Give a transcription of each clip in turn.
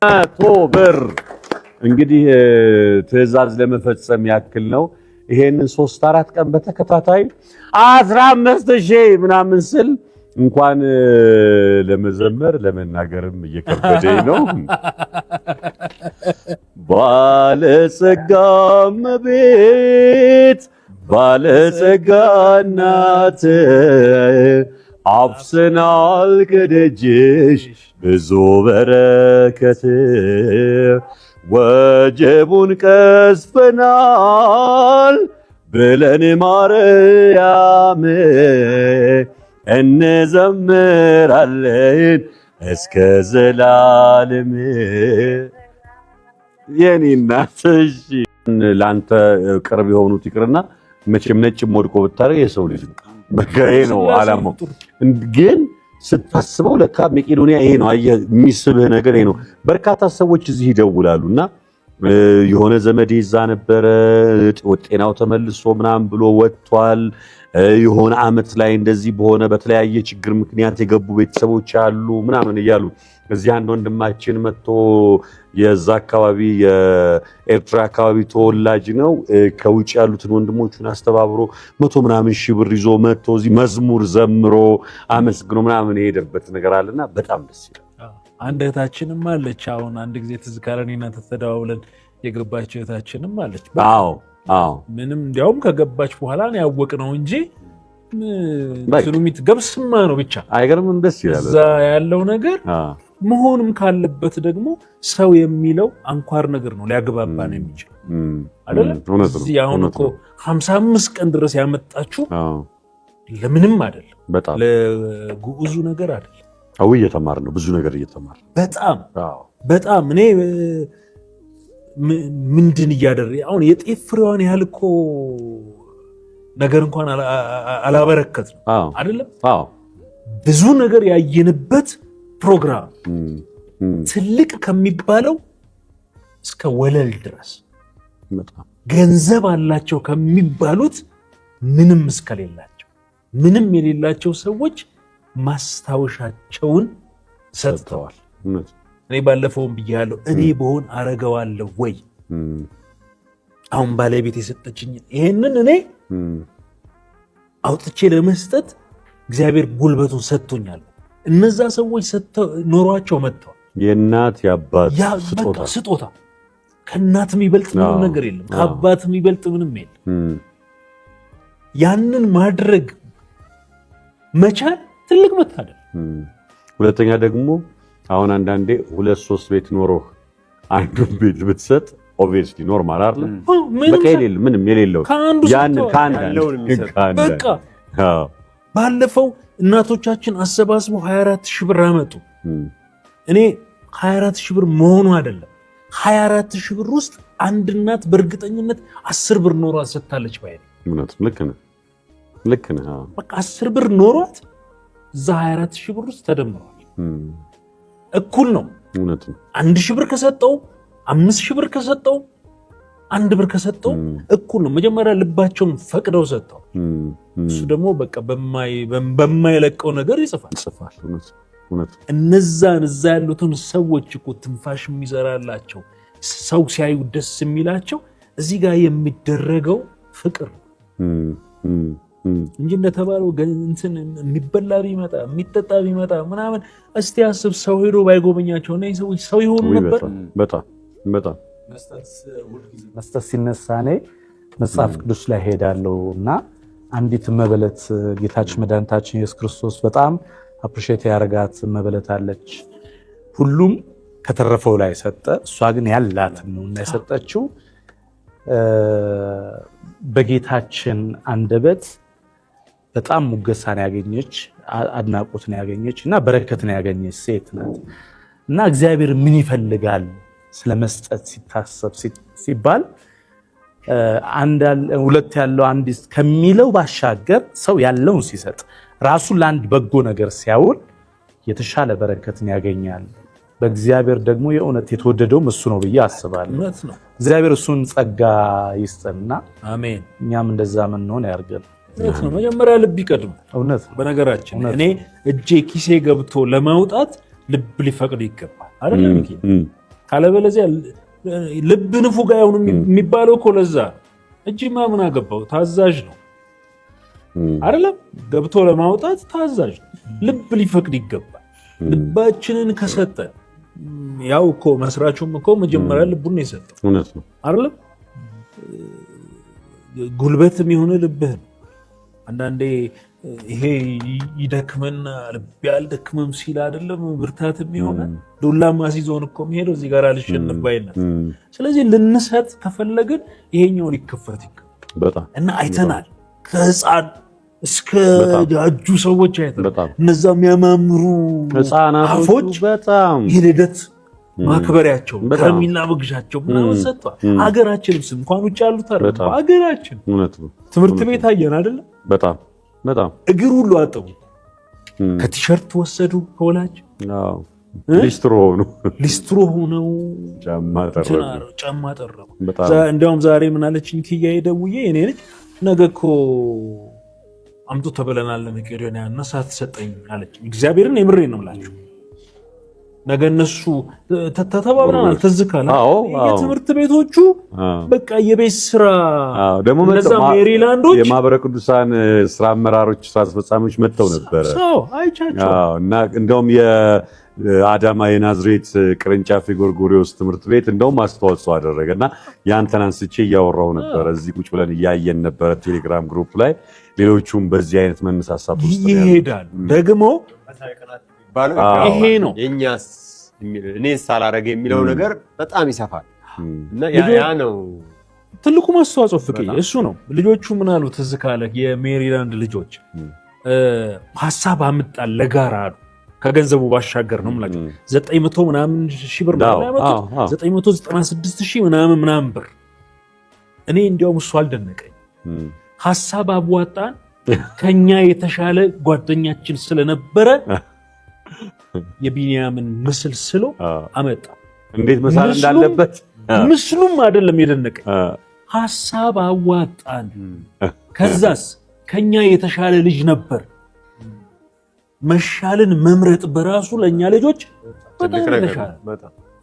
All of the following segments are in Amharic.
100 ብር እንግዲህ ትዕዛዝ ለመፈጸም ያክል ነው። ይሄንን 3-4 ቀን በተከታታይ 15000 ምናምን ስል እንኳን ለመዘመር ለመናገርም እየከበደኝ ነው። ባለጸጋም ቤት ባለጸጋ እናት አፍስናል ከደጅሽ ብዙ በረከት ወጀቡን ቀስፈናል ብለን ማርያም እንዘምራለን እስከ ዘላለም። የኔ እናት ላንተ ቅርብ የሆኑት ይቅርና መቼም ነጭም ወድቆ ብታረግ የሰው ልጅ በቃ ይሄ ነው ዓላማው። ግን ስታስበው ለካ መቄዶንያ ይሄ ነው የሚስብህ ነገር ይሄ ነው። በርካታ ሰዎች እዚህ ይደውላሉና የሆነ ዘመድ ይዛ ነበረ ጤናው ተመልሶ ምናምን ብሎ ወጥቷል። የሆነ አመት ላይ እንደዚህ በሆነ በተለያየ ችግር ምክንያት የገቡ ቤተሰቦች አሉ ምናምን እያሉ እዚህ አንድ ወንድማችን መጥቶ የዛ አካባቢ የኤርትራ አካባቢ ተወላጅ ነው። ከውጭ ያሉትን ወንድሞቹን አስተባብሮ 100 ምናምን ሺህ ብር ይዞ መጥቶ እዚህ መዝሙር ዘምሮ አመስግኖ ምናምን የሄደበት ነገር አለና በጣም ደስ ይላል። አንድ እህታችንም አለች። አሁን አንድ ጊዜ ትዝ ካለኝና ተተደዋውለን የገባች እህታችንም አለች። አዎ ምንም እንዲያውም ከገባች በኋላ ነው ያወቅነው እንጂ ትሩሚት ገብስማ ነው ብቻ አይገርምም። ደስ ይላል እዛ ያለው ነገር መሆንም ካለበት ደግሞ ሰው የሚለው አንኳር ነገር ነው ሊያግባባን የሚችል አይደል? እዚህ አሁን እኮ 55 ቀን ድረስ ያመጣችሁ ለምንም አይደል? በጣም ለጉዑዙ ነገር አይደል? አው እየተማር ነው ብዙ ነገር እየተማር በጣም እኔ ምንድን እያደረገ አሁን የጤፍ ፍሬዋን ያህል እኮ ነገር እንኳን አላበረከት ነው አይደለም? ብዙ ነገር ያየንበት ፕሮግራም ትልቅ ከሚባለው እስከ ወለል ድረስ ገንዘብ አላቸው ከሚባሉት ምንም እስከሌላቸው ምንም የሌላቸው ሰዎች ማስታወሻቸውን ሰጥተዋል። እኔ ባለፈውም ብያለሁ፣ እኔ በሆን አረገዋለሁ ወይ? አሁን ባለቤት የሰጠችኝ ይሄንን እኔ አውጥቼ ለመስጠት እግዚአብሔር ጉልበቱን ሰጥቶኛል። እነዛ ሰዎች ኖሯቸው መጥተዋል። የእናት የአባት ስጦታ ከእናት የሚበልጥ ምንም ነገር የለም፣ ከአባት የሚበልጥ ምንም የለም። ያንን ማድረግ መቻል ትልቅ መታደል። ሁለተኛ ደግሞ አሁን አንዳንዴ 2-3 ቤት ኖሮህ አንዱን ቤት ብትሰጥ ኦብቪየስሊ ኖርማል አይደል? በቃ ምንም የሌለው ያንን በቃ ባለፈው እናቶቻችን አሰባስበው 24000 ብር አመጡ። እኔ 24000 ብር መሆኑ አይደለም 24000 ብር ውስጥ አንድ እናት በእርግጠኝነት 10 ብር ኖሯት ሰጥታለች ባይ ነው። እውነት ልክ ነህ። በቃ 10 ብር ኖሯት እዛ 24000 ብር ውስጥ ተደምሯል። እኩል ነው። እውነት ነው። 1000 ብር ከሰጠው 5000 ብር ከሰጠው 1 ብር ከሰጠው እኩል ነው። መጀመሪያ ልባቸውን ፈቅደው ሰጠው። እሱ ደግሞ በቃ በማይለቀው ነገር ይጽፋል። እውነት እነዛን እዛ ያሉትን ሰዎች እኮ ትንፋሽ የሚዘራላቸው ሰው ሲያዩ ደስ የሚላቸው እዚህ ጋር የሚደረገው ፍቅር እንጂ እንደተባለው እንትን የሚበላ ቢመጣ የሚጠጣ ቢመጣ ምናምን እስቲ አስብ። ሰው ሄዶ ባይጎበኛቸው እነዚህ ሰዎች ሰው ይሆኑ ነበር? በጣም መስጠት ሲነሳ እኔ መጽሐፍ ቅዱስ ላይ ሄዳለሁ እና አንዲት መበለት ጌታችን መድኃኒታችን ኢየሱስ ክርስቶስ በጣም አፕሪሼት ያደረጋት መበለት አለች። ሁሉም ከተረፈው ላይ ሰጠ፣ እሷ ግን ያላትን ነው እና የሰጠችው። በጌታችን አንደበት በጣም ሙገሳን ያገኘች አድናቆትን ያገኘች እና በረከትን ያገኘች ሴት ናት። እና እግዚአብሔር ምን ይፈልጋል ስለመስጠት ሲታሰብ ሲባል ሁለት ያለው አንድ ከሚለው ባሻገር ሰው ያለውን ሲሰጥ ራሱን ለአንድ በጎ ነገር ሲያውል የተሻለ በረከትን ያገኛል። በእግዚአብሔር ደግሞ የእውነት የተወደደውም እሱ ነው ብዬ አስባለሁ። እግዚአብሔር እሱን ጸጋ ይስጠንና አሜን። እኛም እንደዛ ምን ሆነ ያርገን። እውነት ነው። መጀመሪያ ልብ ይቀድም። እውነት በነገራችን እኔ እጄ ኪሴ ገብቶ ለማውጣት ልብ ሊፈቅድ ይገባል አይደል? ካለበለዚያ ልብ ንፉግ አይሆንም የሚባለው እኮ ለዛ እጅማ ምን አገባው ታዛዥ ነው አይደለም ገብቶ ለማውጣት ታዛዥ ልብ ሊፈቅድ ይገባል ልባችንን ከሰጠን ያው እኮ መስራቹም እኮ መጀመሪያ ልቡን ነው የሰጠው እውነት ነው አይደለም ጉልበትም ይሁን ልብህ አንዳንዴ ይሄ ይደክመና ልብ ያልደክመም ሲል አይደለም ብርታትም ይሆነ ዱላማ ሲዞን እኮ የሚሄደው እዚህ ጋር አልሸነፍ ባይነት ስለዚህ ልንሰጥ ከፈለግን ይሄኛው ሊከፈት ይገባል በጣም እና አይተናል ከህፃን እስከ ጃጁ ሰዎች አይተናል እነዛ የሚያማምሩ ህፃናቶች በጣም የልደት ማክበሪያቸው ከሚና በግሻቸው ምናምን ሰጥቷል ሀገራችንም እንኳን ውጭ ያሉት አይደል ሀገራችን እውነት ነው ትምህርት ቤት አየን አይደል በጣም እግር ሁሉ አጠቡ ከቲሸርት ወሰዱ ከወላጅ ሊስትሮ ሆነው ጫማ ጠረቁ እንዲያውም ዛሬ ምን አለችኝ ኪያዬ ደውዬ እኔ ልጅ ነገ እኮ አምጡ ተብለናል ለመቄዶንያ እና ሳትሰጠኝ አለችኝ እግዚአብሔርን የምሬን ነው የምላችሁ ነገ እነሱ ተተባብረናል ተዝካለ የትምህርት ቤቶቹ በቃ የቤት ስራ ደግሞ ሜሪላንዶች የማህበረ ቅዱሳን ስራ አመራሮች ስራ አስፈጻሚዎች መጥተው ነበር አይቻቸው እና እንደውም የአዳማ የናዝሬት ቅርንጫፍ የጎርጎሪዎስ ትምህርት ቤት እንደውም አስተዋጽኦ አደረገና ያንተን አንስቼ እያወራው ነበር እዚህ ቁጭ ብለን እያየን ነበር ቴሌግራም ግሩፕ ላይ ሌሎቹም በዚህ አይነት መነሳሳት ውስጥ ይሄዳል ደግሞ ይሄ ነው የኛስ እኔ ሳላረገ የሚለው ነገር በጣም ይሰፋል እና ያ ነው ትልቁ ማስተዋጽኦ ፍቅዬ እሱ ነው ልጆቹ ምን አሉ ትዝ ካለ የሜሪላንድ ልጆች ሐሳብ አምጣል ለጋራ አሉ ከገንዘቡ ባሻገር ነው ማለት 900 ምናምን ሺህ ብር ነው ያመጡት 996 ሺህ ምናምን ብር እኔ እንዲያውም እሱ አልደነቀኝ ሐሳብ አዋጣን ከኛ የተሻለ ጓደኛችን ስለነበረ የቢንያምን ምስል ስሎ አመጣ እንዴት መሳል እንዳለበት ምስሉም አይደለም የደነቀኝ ሐሳብ አዋጣን ከዛስ ከኛ የተሻለ ልጅ ነበር መሻልን መምረጥ በራሱ ለኛ ልጆች በጣም ተሻለ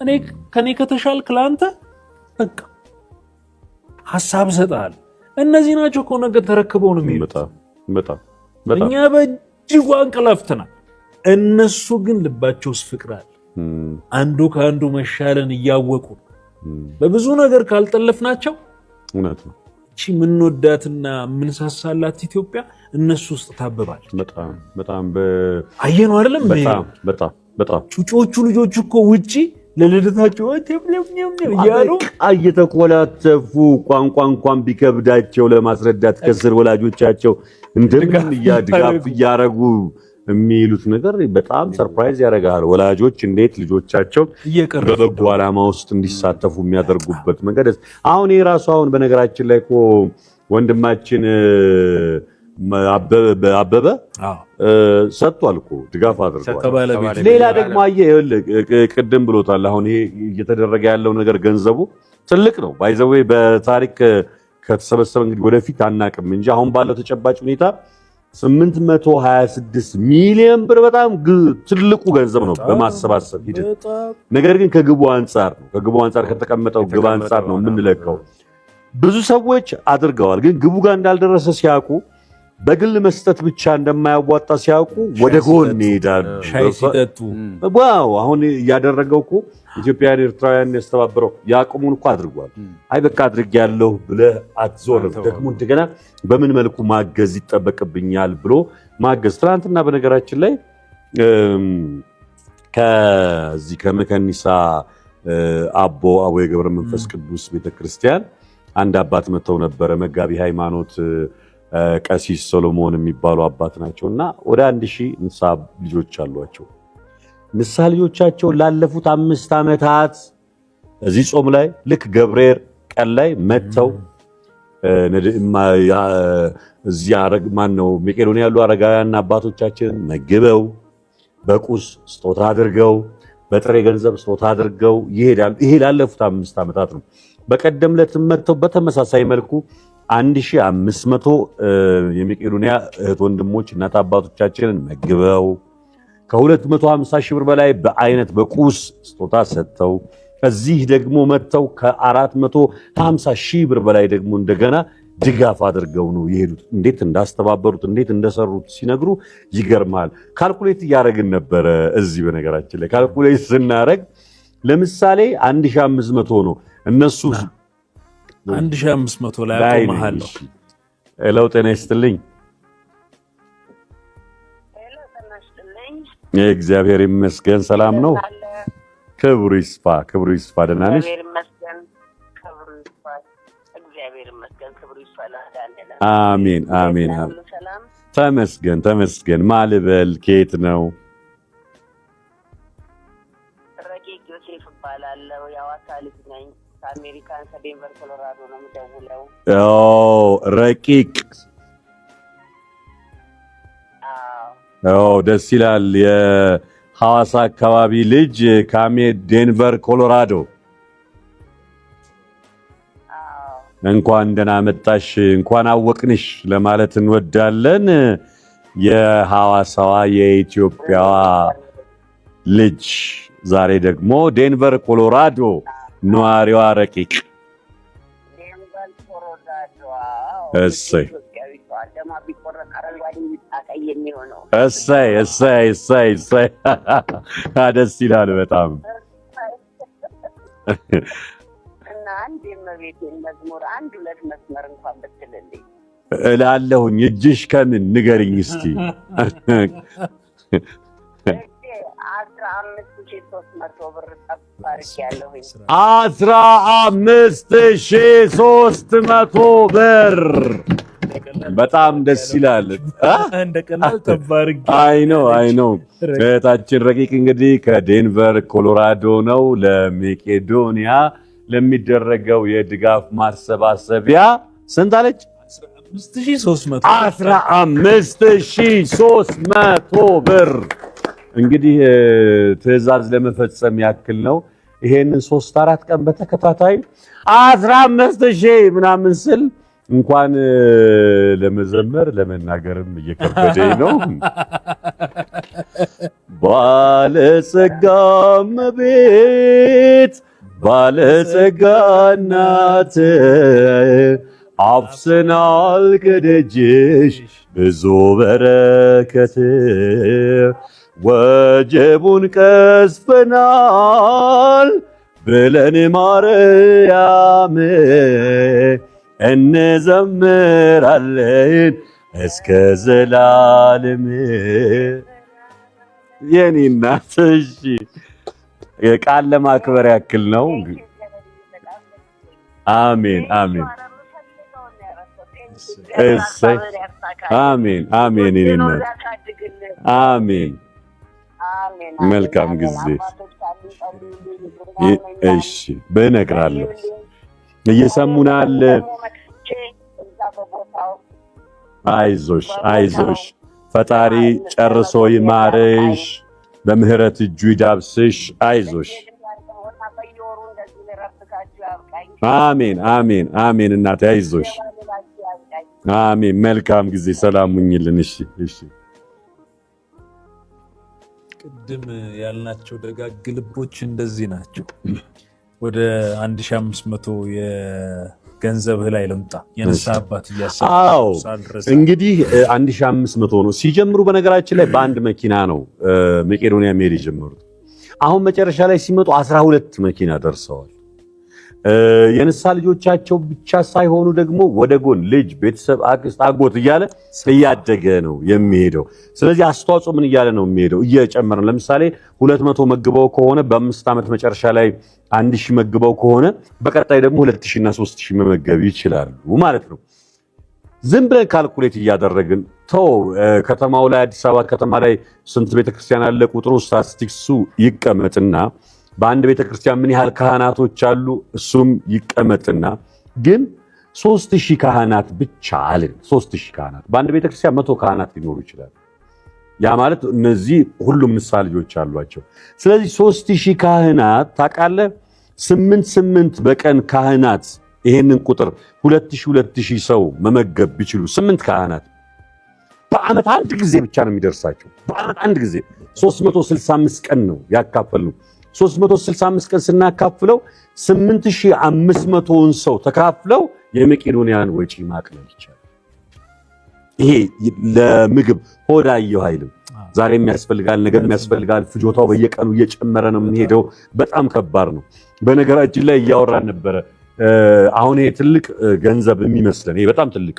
እኔ ከኔ ከተሻልክ ላንተ በቃ ሐሳብ ሰጣል እነዚህ ናቸው እኮ ነገ ተረክበው ነው የሚሉት በጣም እኛ በእጅጉ አንቀላፍተናል እነሱ ግን ልባቸውስ ፍቅር አለ አንዱ ከአንዱ መሻለን እያወቁ በብዙ ነገር ካልጠለፍናቸው እውነት ነው እቺ ምንወዳትና ምንሳሳላት ኢትዮጵያ እነሱ ውስጥ ታበባል በጣም አየነው አይደለም በጣም ጩጮቹ ልጆች እኮ ውጪ ለልደታቸው ያሉ እየተቆላተፉ ቋንቋ እንኳን ቢከብዳቸው ለማስረዳት ከስር ወላጆቻቸው እንደምን ያድጋፍ ያረጉ የሚሉት ነገር በጣም ሰርፕራይዝ ያደርጋል ወላጆች እንዴት ልጆቻቸው በበጎ ዓላማ ውስጥ እንዲሳተፉ የሚያደርጉበት መንገድ አሁን የራሱ አሁን በነገራችን ላይ እኮ ወንድማችን አበበ ሰጥቷል እኮ ድጋፍ አድርጓል ሌላ ደግሞ ቅድም ብሎታል አሁን ይሄ እየተደረገ ያለው ነገር ገንዘቡ ትልቅ ነው ባይዘዌ በታሪክ ከተሰበሰበ እንግዲህ ወደፊት አናቅም እንጂ አሁን ባለው ተጨባጭ ሁኔታ 826 ሚሊዮን ብር በጣም ትልቁ ገንዘብ ነው በማሰባሰብ ሂደት ነገር ግን ከግቡ አንፃር ከተቀመጠው ግብ አንፃር ነው የምንለካው ብዙ ሰዎች አድርገዋል ግን ግቡ ጋር እንዳልደረሰ ሲያውቁ በግል መስጠት ብቻ እንደማያዋጣ ሲያውቁ ወደ ጎን ይሄዳሉ ሻይ ሲጠጡ ዋው አሁን ያደረገው እኮ ኢትዮጵያውያን ኤርትራውያን ያስተባበረው ያቁሙን እኮ አድርጓል አይ በቃ አድርጌያለሁ ብለህ አትዞርም ደግሞ እንደገና በምን መልኩ ማገዝ ይጠበቅብኛል ብሎ ማገዝ ትናንትና በነገራችን ላይ ከዚህ ከመከኒሳ አቦ የገብረ መንፈስ ቅዱስ ቤተክርስቲያን አንድ አባት መተው ነበረ መጋቢ ሃይማኖት ቀሲስ ሶሎሞን የሚባሉ አባት ናቸውና ወደ 1000 ንስሐ ልጆች አሏቸው ንስሐ ልጆቻቸው ላለፉት 5 ዓመታት እዚህ ጾም ላይ ልክ ገብርኤል ቀን ላይ መተው እዚህ ማን ነው መቄዶንያ ያሉ አረጋውያን አባቶቻችን መግበው በቁስ ስጦታ አድርገው በጥሬ ገንዘብ ስጦታ አድርገው ይሄዳሉ ይሄ ላለፉት 5 ዓመታት ነው በቀደም ዕለት መተው በተመሳሳይ መልኩ 1500 የመቄዶንያ እህት ወንድሞች እናት አባቶቻችንን መግበው ከ250 ሺህ ብር በላይ በአይነት በቁስ ስጦታ ሰጥተው እዚህ ደግሞ መጥተው ከ450 ሺህ ብር በላይ ደግሞ እንደገና ድጋፍ አድርገው ነው የሄዱት። እንዴት እንዳስተባበሩት እንዴት እንደሰሩት ሲነግሩ ይገርማል። ካልኩሌት እያደረግን ነበረ እዚህ። በነገራችን ላይ ካልኩሌት ስናደርግ ለምሳሌ 1500 ነው እነሱ 1500 ላይ አቆመሃል። ለውጥ ነው ይስጥልኝ። እግዚአብሔር ይመስገን ሰላም ነው። ክብሩ ይስፋ ክብሩ ይስፋ። ደህና ነሽ? አሜን አሜን። ተመስገን ተመስገን። ማልበል ከየት ነው? ረቂቅ ዮሴፍ እባላለሁ። የሐዋሳ ልጅ ነኝ። ከአሜሪካን ከዴንቨር ኮሎራዶ ነው የምደውለው። ረቂቅ ደስ ይላል። የሐዋሳ አካባቢ ልጅ ዴንቨር ኮሎራዶ። እንኳን ደህና መጣሽ፣ እንኳን አወቅንሽ ለማለት እንወዳለን። የሐዋሳዋ የኢትዮጵያዋ ልጅ ዛሬ ደግሞ ዴንቨር ኮሎራዶ ነዋሪዋ ረቂቅ። እሰይ እሰይ እሰይ እሰይ እሰይ ደስ ይላል በጣም። እና አንድ የመቤቴን መዝሙር 1-2 መስመር እንኳን ብትልልኝ እላለሁኝ። እጅሽ ከምን ንገሪኝ እስቲ። 15,300 ብር ጠባርኪያለሁኝ። 15,300 ብር በጣም ደስ ይላል። እንደቀላል ተባርኪ። አይ ነው እህታችን ረቂቅ እንግዲህ ከዴንቨር ኮሎራዶ ነው ለመቄዶንያ ለሚደረገው የድጋፍ ማሰባሰቢያ ስንት አለች? 15,300 ብር። እንግዲህ ትዕዛዝ ለመፈጸም ያክል ነው። ይሄንን 3-4 ቀን በተከታታይ 15,000 ምናምን ስል እንኳን ለመዘመር ለመናገርም እየከበደኝ ነው። ባለጸጋም ቤት ባለጸጋ እናት አፍስናል ከደጅሽ ብዙ በረከት፣ ወጀቡን ቀስፈናል ብለን ማርያም እንዘምራለን እስከ ዘላለም። የኔ እናት እሺ ቃል ለማክበር ያክል ነው። አሜን አሜን እሰይ አሜን አሜን የኔ እናት አሜን። መልካም ጊዜ። እሺ በነግራለሁ እየሰሙናል። አይዞሽ አይዞሽ፣ ፈጣሪ ጨርሶ ይማርሽ፣ በምህረት እጁ ይዳብስሽ። አይዞሽ። አሜን አሜን አሜን እናቴ አይዞሽ። አሜን። መልካም ጊዜ። ሰላም ሁኚልን። እሺ እሺ። ቅድም ያልናቸው ደጋግ ልቦች እንደዚህ ናቸው። ወደ 1500 የገንዘብህ ላይ ልምጣ። የንስሐ አባት እያሰብኩ እንግዲህ 1500 ነው ሲጀምሩ። በነገራችን ላይ በአንድ መኪና ነው መቄዶንያ መሄድ የጀመሩት። አሁን መጨረሻ ላይ ሲመጡ 12 መኪና ደርሰዋል። የንስሐ ልጆቻቸው ብቻ ሳይሆኑ ደግሞ ወደ ጎን ልጅ፣ ቤተሰብ፣ አክስት፣ አጎት እያለ እያደገ ነው የሚሄደው። ስለዚህ አስተዋጽኦ ምን እያለ ነው የሚሄደው? እየጨመረ። ለምሳሌ 200 መግበው ከሆነ በ5 ዓመት መጨረሻ ላይ 1000 መግበው ከሆነ በቀጣይ ደግሞ 2000 እና 3000 መመገብ ይችላሉ ማለት ነው። ዝም ብለን ካልኩሌት እያደረግን ከተማው ላይ አዲስ አበባ ከተማ ላይ ስንት ቤተክርስቲያን አለ ቁጥሩ ስታቲስቲክሱ ይቀመጥና በአንድ ቤተክርስቲያን ምን ያህል ካህናቶች አሉ እሱም ይቀመጥና ግን 3000 ካህናት ብቻ አለን። 3000 ካህናት በአንድ ቤተክርስቲያን 100 ካህናት ሊኖሩ ይችላል። ያ ማለት እነዚህ ሁሉም ንስሐ ልጆች አሏቸው። ስለዚህ 3000 ካህናት ታውቃለህ፣ 8 በቀን ካህናት ይሄንን ቁጥር 2000 ሰው መመገብ ቢችሉ 8 ካህናት በአመት አንድ ጊዜ ብቻ ነው የሚደርሳቸው። በአመት አንድ ጊዜ 365 ቀን ነው ያካፈልነው። 365 ቀን ስናካፍለው 8500ን ሰው ተካፍለው የመቄዶንያን ወጪ ማቅለል ይቻላል። ይሄ ለምግብ ሆዳየው አይልም። ዛሬ የሚያስፈልጋል ነገር የሚያስፈልጋል። ፍጆታው በየቀኑ እየጨመረ ነው የሚሄደው። በጣም ከባድ ነው። በነገራችን ላይ እያወራን ነበረ። አሁን ይሄ ትልቅ ገንዘብ የሚመስለን ይሄ በጣም ትልቅ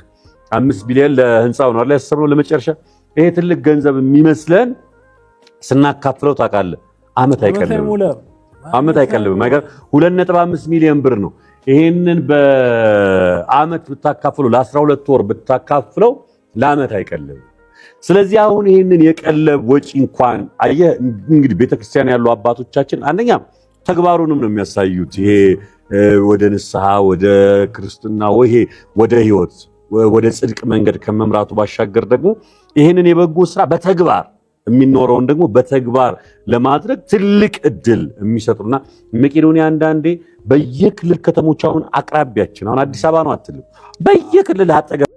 5 ቢሊዮን ለህንፃው ነው አይደል ያሰብነው ለመጨረሻ። ይሄ ትልቅ ገንዘብ የሚመስለን ስናካፍለው ታውቃለህ አመት አይቀልብም። አይገር 2.5 ሚሊዮን ብር ነው። ይሄንን በአመት ብታካፍለው ለ12 ወር ብታካፍለው ለአመት አይቀልብም። ስለዚህ አሁን ይሄንን የቀለብ ወጪ እንኳን አየህ እንግዲህ ቤተክርስቲያን ያሉ አባቶቻችን አንደኛ ተግባሩንም ነው የሚያሳዩት። ይሄ ወደ ንስሐ ወደ ክርስትና ወይ ወደ ህይወት ወደ ጽድቅ መንገድ ከመምራቱ ባሻገር ደግሞ ይሄንን የበጎ ስራ በተግባር የሚኖረውን ደግሞ በተግባር ለማድረግ ትልቅ እድል የሚሰጡና መቄዶንያ አንዳንዴ በየክልል ከተሞች አሁን አቅራቢያችን አሁን አዲስ አበባ ነው አትልም በየክልል አጠገብ